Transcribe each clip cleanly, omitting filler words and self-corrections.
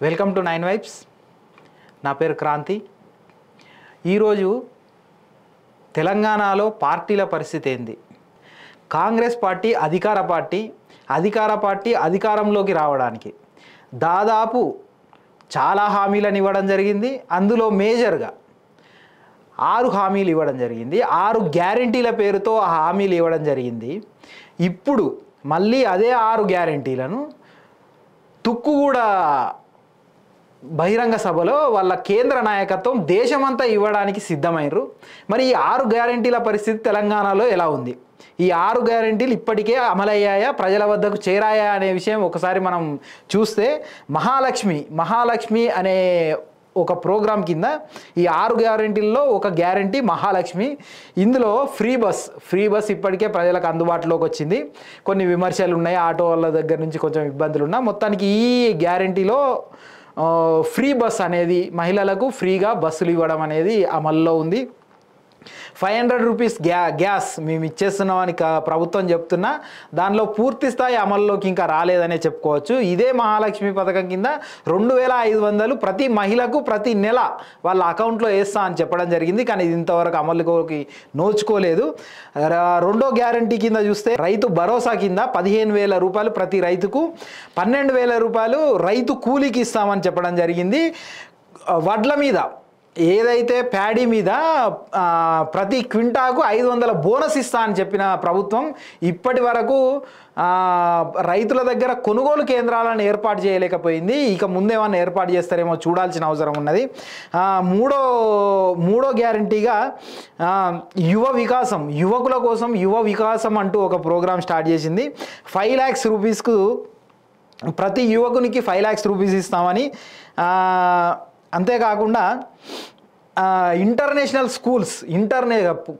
Welcome to 9 vibes. నా పేరు క్రాంతి. ఈరోజు తెలంగాణలో పార్టీల పరిస్థితి ఏంది? కాంగ్రెస్ పార్టీ అధికారంలోకి రావడానికి దాదాపు చాలా హామీలను ఇవ్వడం జరిగింది. అందులో మేజర్గా 6 హామీలు ఇవ్వడం జరిగింది. 6 గ్యారెంటీల పేరుతో ఆ హామీలు ఇవ్వడం జరిగింది. ఇప్పుడు మళ్ళీ అదే 6 గ్యారెంటీలను తుక్కుగూడ బహిరంగ సభలో వాళ్ళ కేంద్ర నాయకత్వం దేశమంతా ఇవ్వడానికి సిద్ధమైనరు. మరి ఈ 6 గ్యారెంటీల పరిస్థితి తెలంగాణలో ఎలా ఉంది? ఈ 6 గ్యారెంటీలు ఇప్పటికే అమలయ్యాయా, ప్రజల వద్దకు చేరాయా అనే విషయం ఒకసారి మనం చూస్తే, మహాలక్ష్మి అనే ఒక ప్రోగ్రాం కింద ఈ 6 గ్యారెంటీల్లో ఒక గ్యారెంటీ మహాలక్ష్మి. ఇందులో ఫ్రీ బస్ ఇప్పటికే ప్రజలకు అందుబాటులోకి వచ్చింది. కొన్ని విమర్శలు ఉన్నాయి, ఆటో వాళ్ళ దగ్గర నుంచి కొంచెం ఇబ్బందులు ఉన్నా. మొత్తానికి ఈ గ్యారెంటీలో ఫ్రీ బస్ అనేది, మహిళలకు ఫ్రీగా బస్సులు ఇవ్వడం అనేది అమల్లో ఉంది. 500 రూపీస్ గ్యాస్ మేము ఇచ్చేస్తున్నామని ప్రభుత్వం చెప్తున్నా, దానిలో పూర్తి స్థాయి అమల్లోకి ఇంకా రాలేదనే చెప్పుకోవచ్చు. ఇదే మహాలక్ష్మి పథకం కింద 2500 ప్రతి మహిళకు ప్రతి నెల వాళ్ళ అకౌంట్లో వేస్తా అని చెప్పడం జరిగింది. కానీ ఇది ఇంతవరకు అమలులోకి నోచుకోలేదు. రెండో గ్యారంటీ కింద చూస్తే రైతు భరోసా కింద 15,000 రూపాయలు ప్రతి రైతుకు, 12,000 రూపాయలు రైతు కూలీకి ఇస్తామని చెప్పడం జరిగింది. వడ్ల మీద ఏదైతే ప్యాడీ మీద ప్రతి క్వింటాకు 500 బోనస్ ఇస్తా అని చెప్పిన ప్రభుత్వం ఇప్పటి వరకు రైతుల దగ్గర కొనుగోలు కేంద్రాలను ఏర్పాటు చేయలేకపోయింది. ఇక ముందేమన్నా ఏర్పాటు చేస్తారేమో చూడాల్సిన అవసరం ఉన్నది. మూడో గ్యారంటీగా యువకుల కోసం యువ వికాసం అంటూ ఒక ప్రోగ్రాం స్టార్ట్ చేసింది. 5 lakhs రూపీస్కు ప్రతి యువకునికి 5 lakhs రూపీస్ ఇస్తామని, అంతేకాకుండా ఇంటర్నేషనల్ స్కూల్స్,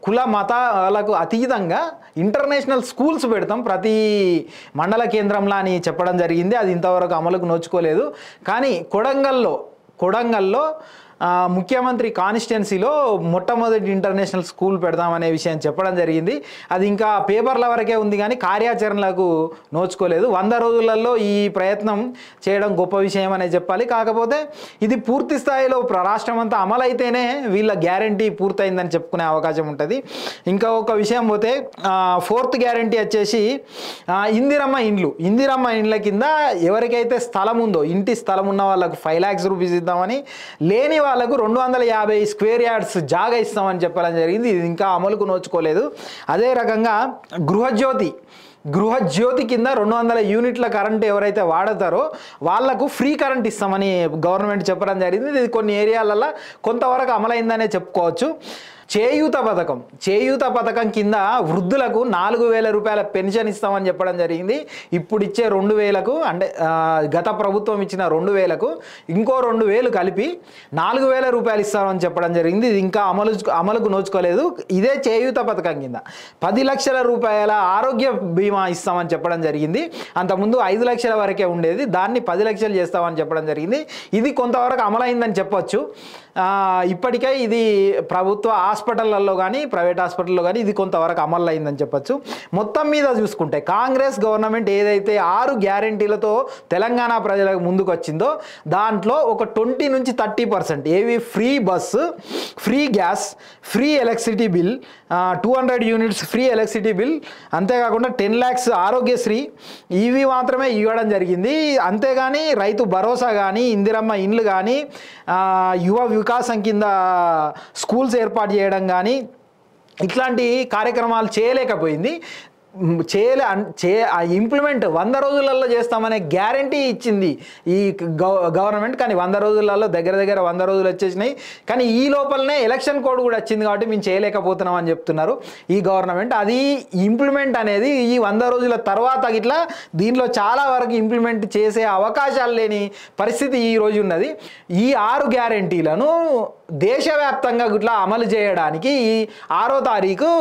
కుల మతాలకు అతీతంగా ఇంటర్నేషనల్ స్కూల్స్ పెడతాం ప్రతి మండల కేంద్రంలో అని చెప్పడం జరిగింది. అది ఇంతవరకు అమలుకు నోచుకోలేదు. కానీ కొడంగల్లో ముఖ్యమంత్రి కాన్స్టిట్యున్సీలో మొట్టమొదటి ఇంటర్నేషనల్ స్కూల్ పెడదామనే విషయం చెప్పడం జరిగింది. అది ఇంకా పేపర్ల వరకే ఉంది కానీ కార్యాచరణలకు నోచుకోలేదు. 100 రోజులలో ఈ ప్రయత్నం చేయడం గొప్ప విషయం అనే చెప్పాలి. కాకపోతే ఇది పూర్తి స్థాయిలో రాష్ట్రం అంతా అమలైతేనే వీళ్ళ గ్యారంటీ పూర్తయిందని చెప్పుకునే అవకాశం ఉంటుంది. ఇంకా ఒక విషయం పోతే 4th గ్యారంటీ వచ్చేసి ఇందిరమ్మ ఇండ్ల కింద ఎవరికైతే స్థలం ఉందో, ఇంటి స్థలం ఉన్న వాళ్ళకు 5 lakhs రూపీస్ ఇద్దామని, లేని వాళ్ళకు 250 స్క్వేర్ యార్డ్స్ జాగా ఇస్తామని చెప్పడం జరిగింది. ఇది ఇంకా అమలుకు నోచుకోలేదు. అదే రకంగా గృహజ్యోతి కింద 200 యూనిట్ల కరెంట్ ఎవరైతే వాడతారో వాళ్లకు ఫ్రీ కరెంట్ ఇస్తామని గవర్నమెంట్ చెప్పడం జరిగింది. ఇది కొన్ని ఏరియాలలో కొంతవరకు అమలైందనే చెప్పుకోవచ్చు. చేయూత పథకం కింద వృద్ధులకు 4,000 రూపాయల పెన్షన్ ఇస్తామని చెప్పడం జరిగింది. ఇప్పుడు ఇచ్చే 2,000కు, అంటే గత ప్రభుత్వం ఇచ్చిన 2,000కు ఇంకో 2,000 కలిపి 4,000 రూపాయలు ఇస్తామని చెప్పడం జరిగింది. ఇది ఇంకా అమలుకు నోచుకోలేదు. ఇదే చేయూత పథకం కింద 10 లక్షల రూపాయల ఆరోగ్య బీమా ఇస్తామని చెప్పడం జరిగింది. అంతకుముందు 5 లక్షల వరకే ఉండేది, దాన్ని 10 లక్షలు చేస్తామని చెప్పడం జరిగింది. ఇది కొంతవరకు అమలైందని చెప్పొచ్చు. ఇప్పటికే ఇది ప్రభుత్వ హాస్పిటళ్లలో కానీ ప్రైవేట్ హాస్పిటల్లో కానీ ఇది కొంతవరకు అమలు అయిందని చెప్పొచ్చు. మొత్తం మీద చూసుకుంటే కాంగ్రెస్ గవర్నమెంట్ ఏదైతే 6 గ్యారెంటీలతో తెలంగాణ ప్రజలకు ముందుకు వచ్చిందో దాంట్లో ఒక 20 నుంచి 30% ఏవి free bus, free gas, free electricity bill, 200 units free electricity bill, అంతేకాకుండా 10 lakhs ఆరోగ్యశ్రీ, ఇవి మాత్రమే ఇవ్వడం జరిగింది. అంతేగాని రైతు భరోసా కానీ, ఇందిరమ్మ ఇండ్లు కానీ, యువ వికాసం కింద స్కూల్స్ ఏర్పాటు చేయడం కానీ ఇట్లాంటి కార్యక్రమాలు చేయలేకపోయింది. ఇంప్లిమెంట్ 100 రోజులలో చేస్తామనే గ్యారంటీ ఇచ్చింది ఈ గవర్నమెంట్. కానీ 100 రోజులలో దగ్గర 100 రోజులు వచ్చేసినాయి. కానీ ఈ లోపలనే ఎలక్షన్ కోడ్ కూడా వచ్చింది కాబట్టి మేము చేయలేకపోతున్నాం అని చెప్తున్నారు ఈ గవర్నమెంట్. అది ఇంప్లిమెంట్ అనేది ఈ 100 రోజుల తర్వాత ఇట్లా దీనిలో చాలా వరకు ఇంప్లిమెంట్ చేసే అవకాశాలు లేని పరిస్థితి ఈ రోజు ఉన్నది. ఈ 6 గ్యారంటీలను దేశవ్యాప్తంగా ఇట్లా అమలు చేయడానికి ఈ 6వ తారీఖు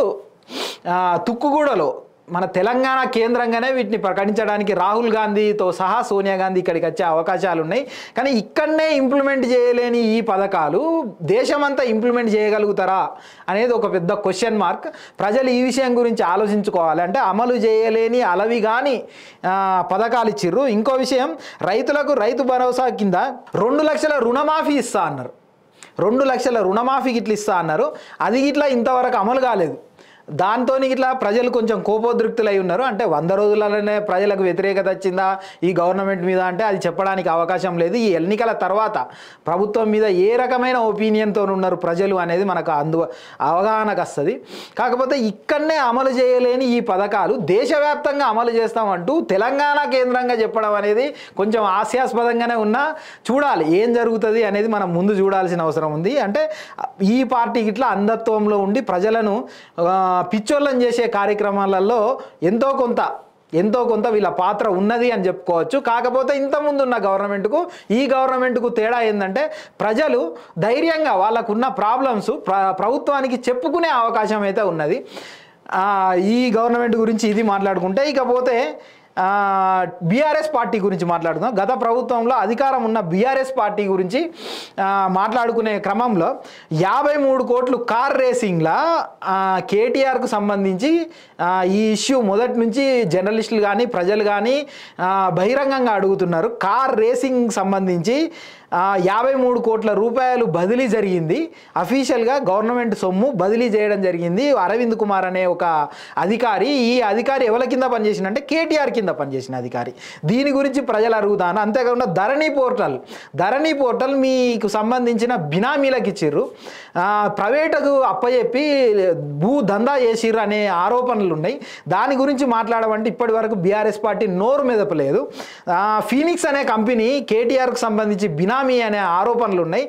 తుక్కుగూడలో మన తెలంగాణ కేంద్రంగానే వీటిని ప్రకటించడానికి రాహుల్ గాంధీతో సహా సోనియా గాంధీ ఇక్కడికి వచ్చే అవకాశాలు ఉన్నాయి. కానీ ఇక్కడనే ఇంప్లిమెంట్ చేయలేని ఈ పథకాలు దేశమంతా ఇంప్లిమెంట్ చేయగలుగుతారా అనేది ఒక పెద్ద క్వశ్చన్ మార్క్. ప్రజలు ఈ విషయం గురించి ఆలోచించుకోవాలి. అంటే అమలు చేయలేని అలవి కానీ పథకాలు ఇచ్చిర్రు. ఇంకో విషయం, రైతులకు రైతు భరోసా కింద 2 లక్షల రుణమాఫీ ఇస్తా అన్నారు. 2 లక్షల రుణమాఫీకి ఇట్లా ఇస్తా అన్నారు. అది ఇట్లా ఇంతవరకు అమలు కాలేదు. దాంతో ఇట్లా ప్రజలు కొంచెం కోపోద్రిక్తులై ఉన్నారు. అంటే 100 రోజులలోనే ప్రజలకు వ్యతిరేకత వచ్చిందా ఈ గవర్నమెంట్ మీద అంటే అది చెప్పడానికి అవకాశం లేదు. ఈ ఎన్నికల తర్వాత ప్రభుత్వం మీద ఏ రకమైన ఒపీనియన్తో ఉన్నారు ప్రజలు అనేది మనకు అవగాహనకు వస్తుంది. కాకపోతే ఇక్కడనే అమలు చేయలేని ఈ పథకాలు దేశవ్యాప్తంగా అమలు చేస్తామంటూ తెలంగాణ కేంద్రంగా చెప్పడం అనేది కొంచెం హాస్యాస్పదంగానే ఉన్నా చూడాలి ఏం జరుగుతుంది అనేది మనం ముందు చూడాల్సిన అవసరం ఉంది. అంటే ఈ పార్టీకి ఇట్లా అంధత్వంలో ఉండి ప్రజలను పిచ్చోళ్ళని చేసే కార్యక్రమాలలో ఎంతో కొంత వీళ్ళ పాత్ర ఉన్నది అని చెప్పుకోవచ్చు. కాకపోతే ఇంతకుముందు ఉన్న గవర్నమెంట్కు ఈ గవర్నమెంట్కు తేడా ఏంటంటే ప్రజలు ధైర్యంగా వాళ్ళకున్న ప్రాబ్లమ్స్ ప్రభుత్వానికి చెప్పుకునే అవకాశం అయితే ఉన్నది. ఈ గవర్నమెంట్ గురించి ఇది మాట్లాడుకుంటే ఇకపోతే బీఆర్ఎస్ పార్టీ గురించి మాట్లాడుతున్నాం. గత ప్రభుత్వంలో అధికారం ఉన్న బీఆర్ఎస్ పార్టీ గురించి మాట్లాడుకునే క్రమంలో 53 కోట్లు కార్ రేసింగ్లా కేటీఆర్కు సంబంధించి ఈ ఇష్యూ మొదటి నుంచి జర్నలిస్టులు కానీ ప్రజలు కానీ బహిరంగంగా అడుగుతున్నారు. కార్ రేసింగ్ సంబంధించి 53 కోట్ల రూపాయలు బదిలీ జరిగింది. అఫీషియల్గా గవర్నమెంట్ సొమ్ము బదిలీ చేయడం జరిగింది. అరవింద్ కుమార్ అనే ఒక అధికారి, ఈ అధికారి ఎవరి కింద పనిచేసిందంటే కేటీఆర్ కింద పనిచేసిన అధికారి. దీని గురించి ప్రజలు అడుగుతాను. అంతేకాకుండా ధరణి పోర్టల్ మీకు సంబంధించిన బినామీలకు ఇచ్చిర్రు, ప్రైవేటుకు అప్పచెప్పి భూ దందా చేసిర్రు అనే ఆరోపణలు ఉన్నాయి. దాని గురించి మాట్లాడమంటే ఇప్పటి వరకు బీఆర్ఎస్ పార్టీ నోరు మెదపలేదు. ఫీనిక్స్ అనే కంపెనీ కేటీఆర్కు సంబంధించి బినామీ అనే ఆరోపణలు ఉన్నాయి.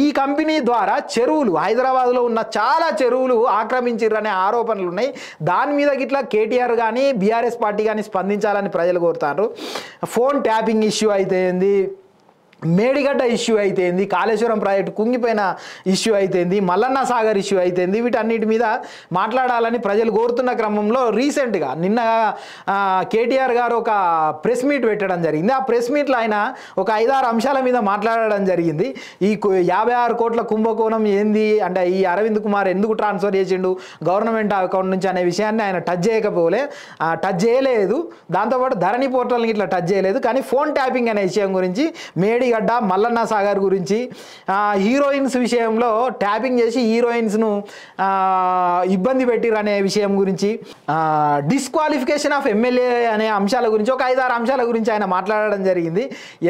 ఈ కంపెనీ ద్వారా చెరువులు, హైదరాబాద్లో ఉన్న చాలా చెరువులు ఆక్రమించిర్రు అనే ఆరోపణలు ఉన్నాయి. దాని మీద గిట్లా కేటీఆర్ కానీ బీఆర్ఎస్ పార్టీ కానీ స్పందించాలని ప్రజలు కోరుతారు. ఫోన్ ట్యాపింగ్ ఇష్యూ అయితే ఏంది, మేడిగడ్డ ఇష్యూ అయితేంది, కాళేశ్వరం ప్రాజెక్టు కుంగిపోయిన ఇష్యూ అయితేంది, మల్లన్న సాగర్ ఇష్యూ అయితేంది, వీటన్నిటి మీద మాట్లాడాలని ప్రజలు కోరుతున్న క్రమంలో రీసెంట్గా నిన్న కేటీఆర్ గారు ఒక ప్రెస్ మీట్ పెట్టడం జరిగింది. ఆ ప్రెస్ మీట్లో ఆయన ఒక 5-6 అంశాల మీద మాట్లాడడం జరిగింది. ఈ 56 కోట్ల కుంభకోణం ఏంది అంటే ఈ అరవింద్ కుమార్ ఎందుకు ట్రాన్స్ఫర్ చేసిండు గవర్నమెంట్ అకౌంట్ నుంచి అనే విషయాన్ని ఆయన టచ్ చేయలేదు. దాంతోపాటు ధరణి పోర్టల్ని ఇట్లా టచ్ చేయలేదు. కానీ ఫోన్ ట్యాపింగ్ అనే విషయం గురించి, మేడిగడ్డ, మల్లన్న సాగర్ గురించి, హీరోయిన్స్ విషయంలో ట్యాపింగ్ చేసి హీరోయిన్స్ను ఇబ్బంది పెట్టిరు అనే విషయం గురించి, డిస్క్వాలిఫికేషన్ ఆఫ్ ఎమ్మెల్యే అనే అంశాల గురించి ఒక 5-6 అంశాల గురించి ఆయన మాట్లాడడం జరిగింది.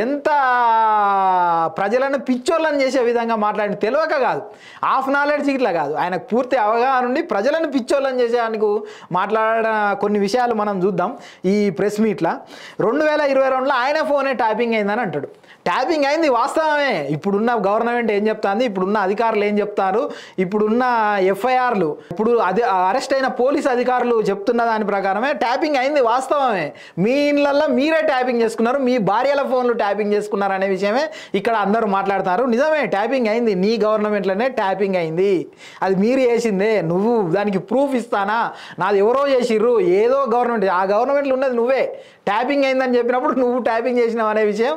ఎంత ప్రజలను పిచ్చోళ్ళని చేసే విధంగా మాట్లాడి తెలియక కాదు, హాఫ్ నాలెడ్జ్ ఇట్లా కాదు, ఆయనకు పూర్తి అవగాహన నుండి ప్రజలను పిచ్చోళ్ళని చేసేందుకు మాట్లాడిన కొన్ని విషయాలు మనం చూద్దాం. ఈ ప్రెస్ మీట్లో 2022లో ఆయన ఫోనే ట్యాపింగ్ అయిందని అంటాడు. ట్యాపింగ్ అయింది వాస్తవమే. ఇప్పుడున్న గవర్నమెంట్ ఏం చెప్తాంది, ఇప్పుడున్న అధికారులు ఏం చెప్తారు, ఇప్పుడున్న ఎఫ్ఐఆర్లు, ఇప్పుడు అరెస్ట్ అయిన పోలీస్ అధికారులు చెప్తున్న దాని ప్రకారమే ట్యాపింగ్ అయింది వాస్తవమే. మీ ఇళ్ళల్లో మీరే ట్యాపింగ్ చేసుకున్నారు, మీ భార్యల ఫోన్లు ట్యాపింగ్ చేసుకున్నారు అనే విషయమే ఇక్కడ అందరూ మాట్లాడుతున్నారు. నిజమే, ట్యాపింగ్ అయింది, నీ గవర్నమెంట్లోనే ట్యాపింగ్ అయింది, అది మీరు చేసిందే. నువ్వు దానికి ప్రూఫ్ ఇస్తానా, నాది ఎవరో చేసిర్రు, ఏదో గవర్నమెంట్, ఆ గవర్నమెంట్లో ఉన్నది నువ్వే. ట్యాపింగ్ అయిందని చెప్పినప్పుడు నువ్వు ట్యాపింగ్ చేసినావు అనే విషయం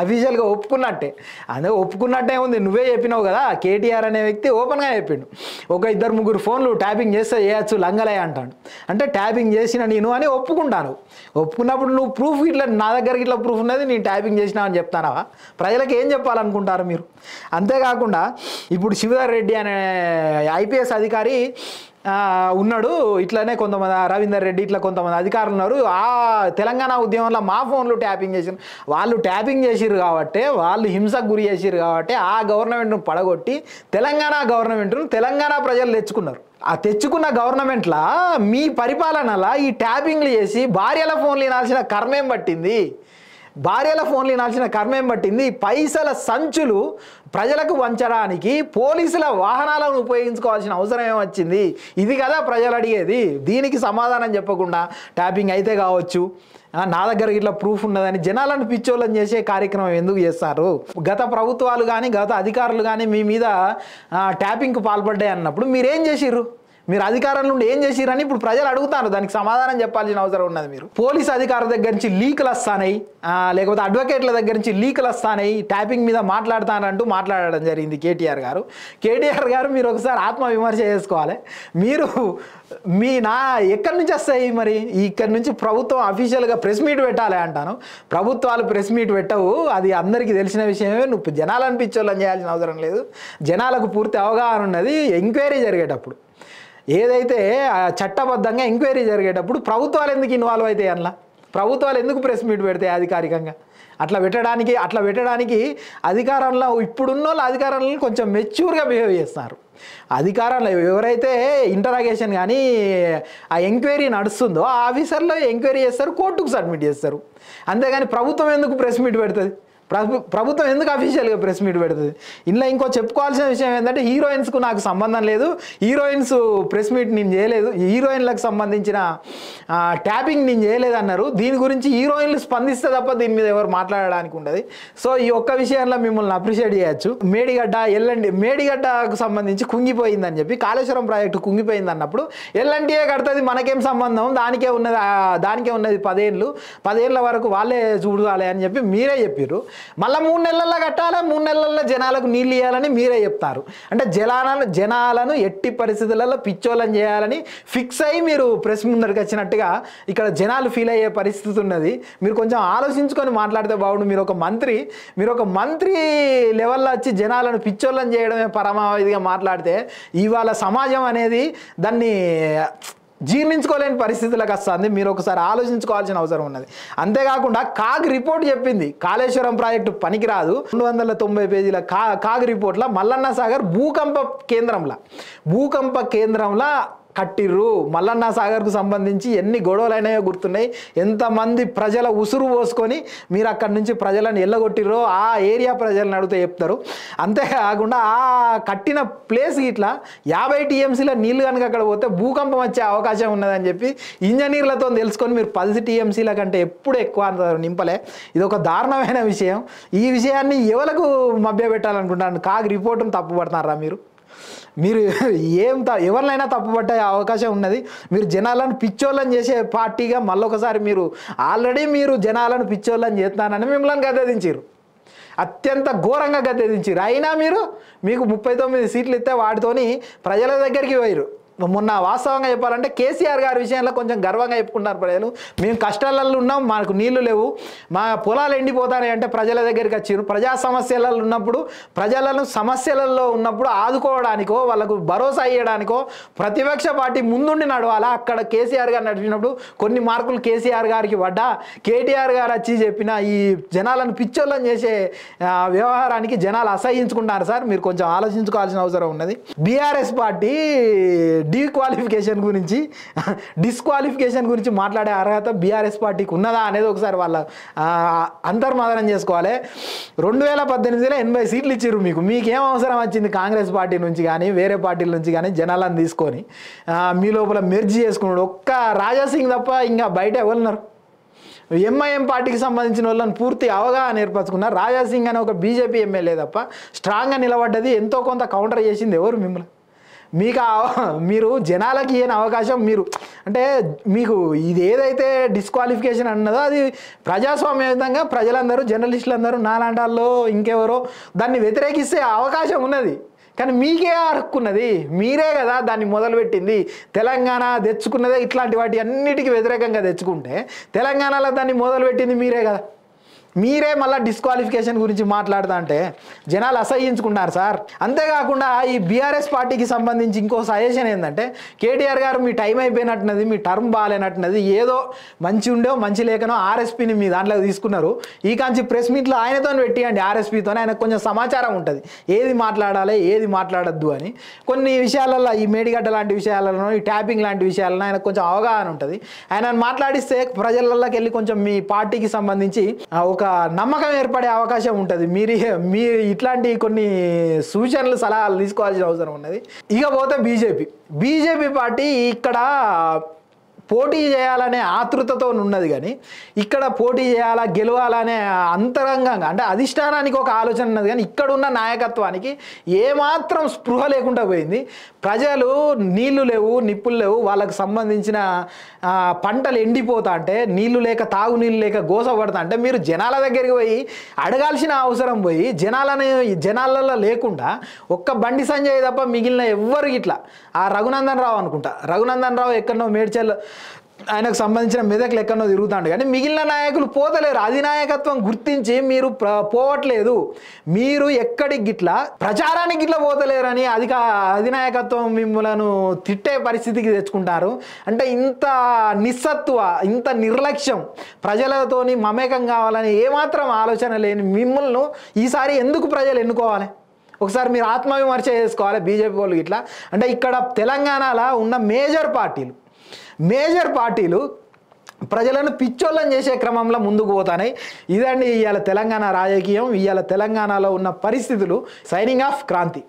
అఫీషియల్గా ఒప్పుకున్నట్టే. అదే ఒప్పుకున్నట్టే ఉంది, నువ్వే చెప్పినావు కదా. కేటీఆర్ అనే వ్యక్తి ఓపెన్గా చెప్పిండు, ఒక 2-3 ఫోన్లు ట్యాపింగ్ చేస్తే చేయొచ్చు లంగలే అంటాడు. అంటే ట్యాపింగ్ చేసిన నేను అని ఒప్పుకుంటాను. ఒప్పుకున్నప్పుడు నువ్వు ప్రూఫ్ ఇట్లా నా దగ్గరికి ఇట్లా ప్రూఫ్ ఉన్నది, నేను ట్యాపింగ్ చేసినా అని చెప్తానవా? ప్రజలకు ఏం చెప్పాలనుకుంటారు మీరు? అంతేకాకుండా ఇప్పుడు శివధర్ రెడ్డి అనే ఐపీఎస్ అధికారి ఉన్నాడు, ఇట్లానే కొంతమంది రవీందర్ రెడ్డి ఇట్లా కొంతమంది అధికారులు ఉన్నారు. ఆ తెలంగాణ ఉద్యమంలో మా ఫోన్లు ట్యాపింగ్ చేసిరు, వాళ్ళు ట్యాపింగ్ చేసిర్రు కాబట్టి, వాళ్ళు హింసకు గురి చేసిర్రు కాబట్టి ఆ గవర్నమెంట్ను పడగొట్టి తెలంగాణ ప్రజలు తెచ్చుకున్నారు. ఆ తెచ్చుకున్న గవర్నమెంట్లా మీ పరిపాలనలా ఈ ట్యాపింగ్లు చేసి భార్యల ఫోన్లు వినాల్సిన కర్మేం పట్టింది? పైసల సంచులు ప్రజలకు వంచడానికి పోలీసుల వాహనాలను ఉపయోగించుకోవాల్సిన అవసరం ఏమొచ్చింది? ఇది కదా ప్రజలు అడిగేది. దీనికి సమాధానం చెప్పకుండా ట్యాపింగ్ అయితే కావచ్చు, నా దగ్గర ఇట్లా ప్రూఫ్ ఉన్నదని జనాలను పిచ్చోళ్ళని చేసే కార్యక్రమం ఎందుకు చేస్తారు? గత ప్రభుత్వాలు కానీ గత అధికారులు కానీ మీ మీద ట్యాపింగ్కు పాల్పడ్డాయి అన్నప్పుడు మీరేం చేసిర్రు? మీరు అధికారంలో ఉండి ఏం చేసిరని ఇప్పుడు ప్రజలు అడుగుతారు, దానికి సమాధానం చెప్పాల్సిన అవసరం ఉన్నది. మీరు పోలీస్ అధికారుల దగ్గర నుంచి లీకులు వస్తాయి, లేకపోతే అడ్వకేట్ల దగ్గర నుంచి లీకులు వస్తాయి, ట్యాపింగ్ మీద మాట్లాడతానంటూ మాట్లాడడం జరిగింది కేటీఆర్ గారు. మీరు ఒకసారి ఆత్మవిమర్శ చేసుకోవాలి. మీరు ఎక్కడి నుంచి వస్తాయి మరి? ఇక్కడి నుంచి ప్రభుత్వం అఫీషియల్గా ప్రెస్ మీట్ పెట్టాలి అంటాను. ప్రభుత్వాలు ప్రెస్ మీట్ పెట్టవు, అది అందరికీ తెలిసిన విషయమే. నువ్వు జనాలను పిచ్చోళ్ళని చేయాల్సిన అవసరం లేదు. జనాలకు పూర్తి అవగాహన ఉన్నది. ఎంక్వైరీ జరిగేటప్పుడు, ఏదైతే చట్టబద్ధంగా ఎంక్వైరీ జరిగేటప్పుడు ప్రభుత్వాలు ఎందుకు ఇన్వాల్వ్ అవుతాయి? అందులో ప్రభుత్వాలు ఎందుకు ప్రెస్ మీట్ పెడతాయి అధికారికంగా? అట్లా పెట్టడానికి అధికారంలో ఇప్పుడున్న వాళ్ళు అధికారంలో కొంచెం మెచ్యూర్గా బిహేవ్ చేస్తున్నారు. అధికారంలో ఎవరైతే ఇంటరాగేషన్ కానీ ఆ ఎంక్వైరీ నడుస్తుందో ఆ ఆఫీసర్లో ఎంక్వైరీ చేస్తారు, కోర్టుకు సబ్మిట్ చేస్తారు. అంతేగాని ప్రభుత్వం ఎందుకు ప్రెస్ మీట్ పెడుతుంది? ప్రభుత్వం ఎందుకు అఫీషియల్గా ప్రెస్ మీట్ పెడుతుంది? ఇంట్లో ఇంకో చెప్పుకోవాల్సిన విషయం ఏంటంటే, హీరోయిన్స్కు నాకు సంబంధం లేదు, హీరోయిన్స్ ప్రెస్ మీట్ నేను చేయలేదు, హీరోయిన్లకు సంబంధించిన ట్యాపింగ్ నేను చేయలేదు అన్నారు. దీని గురించి హీరోయిన్లు స్పందిస్తే తప్ప దీని మీద ఎవరు మాట్లాడడానికి ఉండదు. సో ఈ ఒక్క విషయంలో మిమ్మల్ని అప్రిషియేట్ చేయొచ్చు. మేడిగడ్డకు సంబంధించి కుంగిపోయిందని చెప్పి, కాళేశ్వరం ప్రాజెక్టు కుంగిపోయింది అన్నప్పుడు ఎల్ఎన్టీఏ కడుతుంది, మనకేం సంబంధం, దానికే ఉన్నది 10 ఏళ్ళ వరకు వాళ్ళే చూడాలి అని చెప్పి మీరే చెప్పారు. మళ్ళీ 3 నెలల్లో కట్టాలి, 3 నెలల్లో జనాలకు నీళ్ళు ఇవ్వాలని మీరే చెప్తారు. అంటే జనాలను ఎట్టి పరిస్థితులలో పిచ్చోళ్ళని చేయాలని ఫిక్స్ అయ్యి మీరు ప్రెస్ ముందరికి వచ్చినట్టుగా ఇక్కడ జనాలు ఫీల్ అయ్యే పరిస్థితి ఉన్నది. మీరు కొంచెం ఆలోచించుకొని మాట్లాడితే బాగుండు. మీరు ఒక మంత్రి లెవెల్లో వచ్చి జనాలను పిచ్చోళ్ళని చేయడమే పరమావధిగా మాట్లాడితే ఇవాళ సమాజం అనేది దాన్ని జీర్ణించుకోలేని పరిస్థితులకు వస్తుంది. మీరు ఒకసారి ఆలోచించుకోవాల్సిన అవసరం ఉన్నది. అంతేకాకుండా కాగ్ రిపోర్ట్ చెప్పింది కాళేశ్వరం ప్రాజెక్టు పనికిరాదు. 290 పేజీల కాగ్ రిపోర్ట్లో మల్లన్న సాగర్ భూకంప కేంద్రంలో కట్టిర్రు. మల్లన్న సాగర్కు సంబంధించి ఎన్ని గొడవలైనాయో గుర్తున్నాయి. ఎంతమంది ప్రజల ఉసురు పోసుకొని మీరు అక్కడి నుంచి ప్రజలను ఎల్లగొట్టిర్రో ఆ ఏరియా ప్రజలను అడిగితే చెప్తారు. అంతేకాకుండా ఆ కట్టిన ప్లేస్ ఇట్లా 50 టీఎంసీల నీళ్ళు కనుక అక్కడ పోతే భూకంపం వచ్చే అవకాశం ఉన్నదని చెప్పి ఇంజనీర్లతో తెలుసుకొని మీరు 10 టీఎంసీల కంటే ఎప్పుడు ఎక్కువ నింపలే. ఇది ఒక దారుణమైన విషయం. ఈ విషయాన్ని ఎవరికి మభ్యపెట్టాలనుకుంటాను? కాగ్ రిపోర్టును తప్పుపడుతున్నారా మీరు ఎవరినైనా తప్పుపట్టే అవకాశం ఉన్నది. మీరు జనాలను పిచ్చోళ్ళని చేసే పార్టీగా మళ్ళొకసారి ఆల్రెడీ మీరు జనాలను పిచ్చోళ్ళని చేస్తానని మిమ్మల్ని గద్దెదించారు, అత్యంత ఘోరంగా గద్దెదించారు. అయినా మీకు 39 సీట్లు ఇస్తే వాటితోని ప్రజల దగ్గరికి పోయారు. మొన్న వాస్తవంగా చెప్పాలంటే కేసీఆర్ గారి విషయంలో కొంచెం గర్వంగా చెప్పుకుంటారు ప్రజలు. మేము కష్టాలలో ఉన్నాం, మాకు నీళ్లు లేవు, మా పొలాలు ఎండిపోతాయి అంటే ప్రజల దగ్గరికి వచ్చారు. ప్రజా సమస్యలలో ఉన్నప్పుడు, సమస్యలలో ఉన్నప్పుడు ఆదుకోవడానికో వాళ్ళకు భరోసా ఇవ్వడానికో ప్రతిపక్ష పార్టీ ముందుండి నడవాలా. అక్కడ కేసీఆర్ గారు నడిచినప్పుడు కొన్ని మార్కులు కేసీఆర్ గారికి పడ్డా, కేటీఆర్ గారు వచ్చి చెప్పిన ఈ జనాలను పిచ్చోళ్ళని చేసే వ్యవహారానికి జనాలు అసహించుకుంటారు. సార్ మీరు కొంచెం ఆలోచించుకోవాల్సిన అవసరం ఉన్నది. బీఆర్ఎస్ పార్టీ డిస్క్వాలిఫికేషన్ గురించి మాట్లాడే అర్హత బీఆర్ఎస్ పార్టీకి ఉన్నదా అనేది ఒకసారి వాళ్ళ అంతర్మాదనం చేసుకోవాలి. 2018లో 80 సీట్లు ఇచ్చారు. మీకేం అవసరం వచ్చింది కాంగ్రెస్ పార్టీ నుంచి కానీ వేరే పార్టీల నుంచి కానీ జనాలను తీసుకొని మీ లోపల మెర్జ్ చేసుకున్నాడు? ఒక్క రాజాసింగ్ తప్ప ఇంకా బయట ఎవరున్నారు? ఎంఐఎం పార్టీకి సంబంధించిన వాళ్ళని పూర్తి అవగాహన ఏర్పరచుకున్నారు. రాజాసింగ్ అనే ఒక బీజేపీ ఎమ్మెల్యే తప్ప స్ట్రాంగ్గా నిలబడ్డది, ఎంతో కొంత కౌంటర్ చేసింది ఎవరు? మిమ్మల్ని మీరు జనాలకి ఇయ్యని అవకాశం మీకు ఇది ఏదైతే డిస్క్వాలిఫికేషన్ అన్నదో అది ప్రజాస్వామ్యయుతంగా ప్రజలందరూ, జర్నలిస్టులందరూ, నాలాంటాల్లో ఇంకెవరో దాన్ని వ్యతిరేకిస్తే అవకాశం ఉన్నది. కానీ మీకే అరుక్కున్నది, మీరే కదా దాన్ని మొదలుపెట్టింది. తెలంగాణ తెచ్చుకున్నదే ఇట్లాంటి వాటి అన్నిటికీ వ్యతిరేకంగా తెచ్చుకుంటే తెలంగాణలో దాన్ని మొదలుపెట్టింది మీరే కదా. మీరే మళ్ళీ డిస్క్వాలిఫికేషన్ గురించి మాట్లాడుతా అంటే జనాలు అసహించుకున్నారు సార్. అంతేకాకుండా ఈ బీఆర్ఎస్ పార్టీకి సంబంధించి ఇంకో సజెషన్ ఏంటంటే, కేటీఆర్ గారు మీ టైం అయిపోయినట్టున్నది, మీ టర్మ్ బాగాలేనట్టున్నది, ఏదో మంచి ఉండో మంచి లేకనో ఆర్ఎస్పీని మీ దాంట్లో తీసుకున్నారు. ఈ కాంచి ప్రెస్ మీట్లో ఆయనతో పెట్టియండి, ఆర్ఎస్పీతో. ఆయనకు కొంచెం సమాచారం ఉంటుంది ఏది మాట్లాడాలి ఏది మాట్లాడద్దు అని. కొన్ని విషయాలలో ఈ మేడిగడ్డ లాంటి విషయాలలో, ఈ ట్యాపింగ్ లాంటి విషయాలలో ఆయనకు కొంచెం అవగాహన ఉంటుంది. ఆయన మాట్లాడిస్తే ప్రజలలోకి వెళ్ళి కొంచెం మీ పార్టీకి సంబంధించి ఒక నమ్మకం ఏర్పడే అవకాశం ఉంటుంది. మీరు ఇట్లాంటి కొన్ని సూచనలు సలహాలు తీసుకోవాల్సిన అవసరం ఉన్నది. ఇక పోతే బీజేపీ పార్టీ ఇక్కడ పోటీ చేయాలనే ఆతృతతో ఉన్నది. కానీ ఇక్కడ పోటీ చేయాలా గెలవాలనే అంతరంగంగా అంటే అధిష్టానానికి ఒక ఆలోచన ఉన్నది. కానీ ఇక్కడ ఉన్న నాయకత్వానికి ఏమాత్రం స్పృహ లేకుండా పోయింది. ప్రజలు నీళ్లు లేవు, నిప్పులు లేవు, వాళ్ళకు సంబంధించిన పంటలు ఎండిపోతా అంటే, నీళ్లు లేక తాగునీళ్ళు లేక గోసపడతా అంటే మీరు జనాల దగ్గరికి పోయి అడగాల్సిన అవసరం పోయి జనాలలో లేకుండా ఒక్క బండి సంజయ్ తప్ప మిగిలిన ఎవ్వరు ఇట్లా ఆ రఘునందన్ రావు అనుకుంటా, రఘునందన్ రావు ఎక్కడో మేడ్చల్ ఆయనకు సంబంధించిన మెదక్లు ఎక్కడో తిరుగుతాడు. కానీ మిగిలిన నాయకులు పోతలేరు. అధినాయకత్వం గుర్తించి మీరు పోవట్లేదు, మీరు ఎక్కడికి గిట్లా ప్రచారానికి గిట్లా పోతలేరని అధినాయకత్వం మిమ్మలను తిట్టే పరిస్థితికి తెచ్చుకుంటారు. అంటే ఇంత నిస్సత్వ, ఇంత నిర్లక్ష్యం, ప్రజలతోని మమేకం కావాలని ఏమాత్రం ఆలోచన లేని మిమ్మల్ని ఈసారి ఎందుకు ప్రజలు ఎన్నుకోవాలి? ఒకసారి మీరు ఆత్మవిమర్శ చేసుకోవాలి బీజేపీ వాళ్ళు ఇట్లా. అంటే ఇక్కడ తెలంగాణలో ఉన్న మేజర్ పార్టీలు ప్రజలను పిచ్చోళ్ళని చేసే క్రమంలో ముందుకు పోతాయి. ఇదండి ఇవాళ తెలంగాణ రాజకీయం, ఇవాళ తెలంగాణలో ఉన్న పరిస్థితులు. Signing off, Kranti.